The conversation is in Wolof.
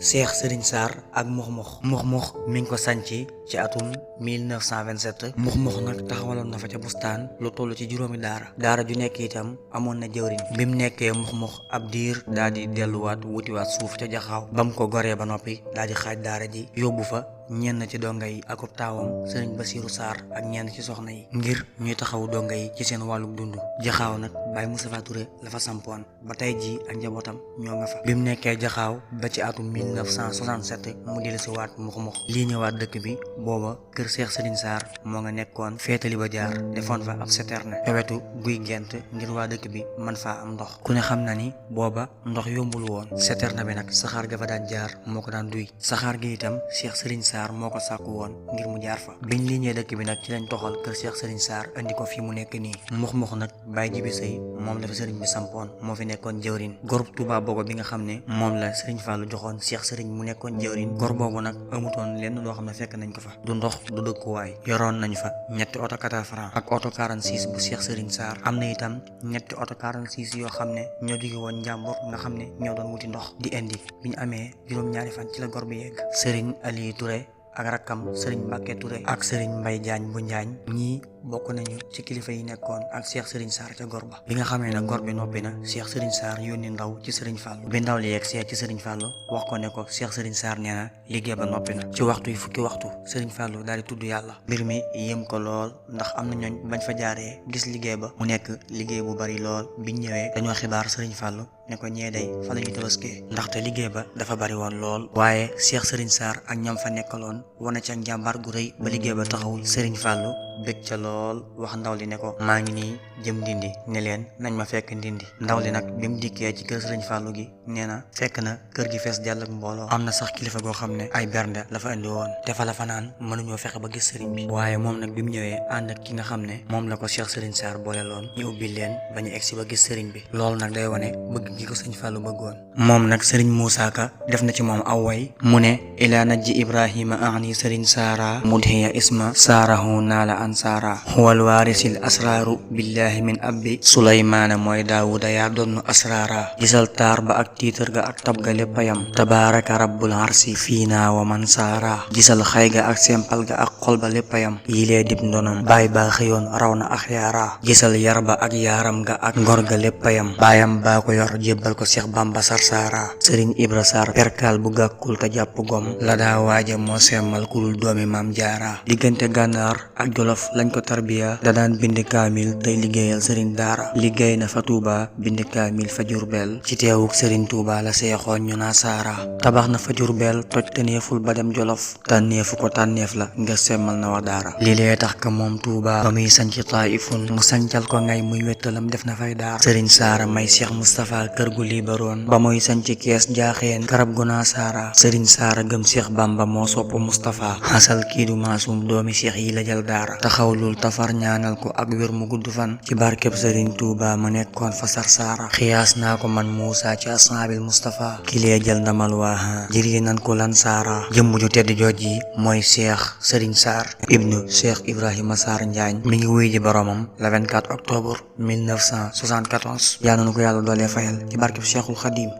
Cheikh Serigne Sarr ak Mokh mi ngi ko sànci ci atum 1927 Mokh nag taxawaloon na fa ca bustaan lu toll ci juróomi daara ju nekk itam amoon na jëwriñ bi mu nekkee Mokh ab diir daal di delluwaat wutiwaat suuf ca jaxaaw ba mu ko goree ba noppi daal di xaaj daara ji yóbbu fa ñenn ci donga yi akub taawam Serigne Bassirou Sarr ak ñenn ci soxna yi ngir ñuy taxawu donga yi ci seen wàllu dund jaxaaw nag Baye Moustapha Touré la fa sampoon ba tey jii ak njabootam ñoo nga fa bi mu nekkee jaxaaw ba ci atum 1967 mu dellusiwaat Mokh lii ñëwaat dëkk bi booba kër Cheikh Serigne Sarr moo nga nekkoon féetali ba jaar defoon fa ab citerne ca wetu guy gent ngir waa dëkk bi man faa am ndox ku ne xam na ni booba ndox yombul woon citerne bi nag saxaar ga fa daan jaar moo ko daan duy saxaar gi itam Cheikh Serigne Sarr moo ko sàkku woon ngir mu jaar fa biñ liñee dëkk bi nag ci lañ toxal kër Cheikh Serigne Sarr indi ko fi mu nekk nii Mokh nag Baye Jibi Sey moom la fa Serigne bi sampoon moo fi nekkoon jëwrin gorub Touba Bogo bi nga xam ne moom la Serigne Fallou joxoon Cheikh Serigne mu nekkoon jëwrin gor boobu nag amutoon lenn loo xam ne fekk nañ ko fa du ndox du dëkkuwaay yoroon nañ fa ñetti oto 4 francs ak oto 46 bu Cheikh Serigne Sarr am na itam ñetti oto 46 yoo xam ne ñoo jóge woon njàmbur nga xam ne ñoo doon wuti ndox di indi bi ñu amee juróom-ñaari fan ci la gor bi yegg Serigne Aliou Touré ak rakkam Serigne Mbacké Touré ak Serigne Mbaye Diagne bu Njaañ ñii bokk nañu ci kilifa yi nekkoon ak Cheikh Serigne Sarr ca gor ba bi nga xamee ne gor bi noppi na Cheikh Serigne Sarr yónni ndaw ci Serigne Fallou bi ndaw li yegg see ci Serigne Fallou wax ko ne ko Cheikh Serigne Sarr nee na liggéey ba noppi na ci waxtu yi fukki waxtu Serigne Fallou daal di tudd yàlla mbir mi yéem ko lool ndax am na ñooñ bañ fa jaaree gis liggéey ba mu nekk liggéey bu bari lool biñ ñëwee dañoo xibaar Serigne Fallou ne ko ñee day fa la ñuy tabaskee ndaxte liggéey ba dafa bari woon lool waaye Cheikh Serigne Sarr ak ñam fa nekkaloon wane ca njàmbaar gu rëy ba liggéey ba taxawul Serigne Fallou bég ca lool wax ndaw li ne ko maa ngi nii jëm ndindi ne leen nañ ma fekk ndindi ndaw li nag bi mu dikkee ci kër Serigne Fallou gi nee na fekk na kër gi fees jàll ak mbooloo am na sax kilifa goo xam ne ay bernde la fa indi woon te fa la fanaan mënuñoo fexe ba gis Serigne bi waaye moom nag bi mu ñëwee ànd ak ki nga xam ne moom la ko Cheikh Serigne Sarr boole loon ñu ubbi leen ba ñu egsi ba gis Serigne bi loolu nag day wane bëgg gi ko Serigne Fallou bëggoon moom nag Serigne Moussa Ka def na ci moom aw way mu ne ilaa najji Ibrahima ahni Serigne Sara mudhiya isma saarahu naala ansaara huwal waarisil asraaru billahi min abbi Suleymaana mooy Daawuda yaa doonu asraara gisal taar ba ak tiitar ga ak tab ga léppayam tabaaraka rabbul arsi fiina wa man saara gisal xay ga ak sempal ga ak xol ba léppayam yilee dib ndonom baay baa xëyoon raw na ak yaara gisal yar ba ak yaaram ga ak ngor ga léppayam baayam baa ko yor jébbal ko Seex Bamba Sarsara Sëriñ Ibra Sarr perkaal bu gàkkul te jàpp gom la daa waaja moo semmal kulul doomi maam jaara diggante gànnaar ak jolof lañ ko tarbiya da daan bind kaamil tey liggéeyal Sëriñ daara liggéey na fa Touba bind kaamil fa Jurbel ci teewuk Sëriñ Touba la seexoon ñu naa saara tabax na fa Jurbel toj tëneeful ba dem jolof tànneefu ko tànneef la nga semmal na wa daara li lee tax ka moom Touba ba muy sanc Taifun mu sancal ko ngay muy wettalam def na fay daara Sëriñ Saara may Cheikh Moustapha kër gu libaroon ba muy sanc Kees jaaxeen karab gu naa saara Sëriñ Saara gëm Cheikh Bamba moo sopp Moustapha xasal kii du maasum doomi Cheikh yi la jël daara taxawlul tafar ñaanal ko ak wér mu gudd fan ci barkeb Sëriñ Touba ma nekkoon fa Sarsara xiyaas naa ko man Moussa ci asnaabil Moustapha kilee jël ndamal waaha jiri nan ko lan saara jëmm ju tedd jooj yi mooy Cheikh Serigne Sarr ibnu Cheikh Ibrahima Sarr Njaañ mi ngi wuy ji boromam le 24 octobre 1974 yaa nanu ko yàlla doolee fayal ci barkeb Cheikhul Khadim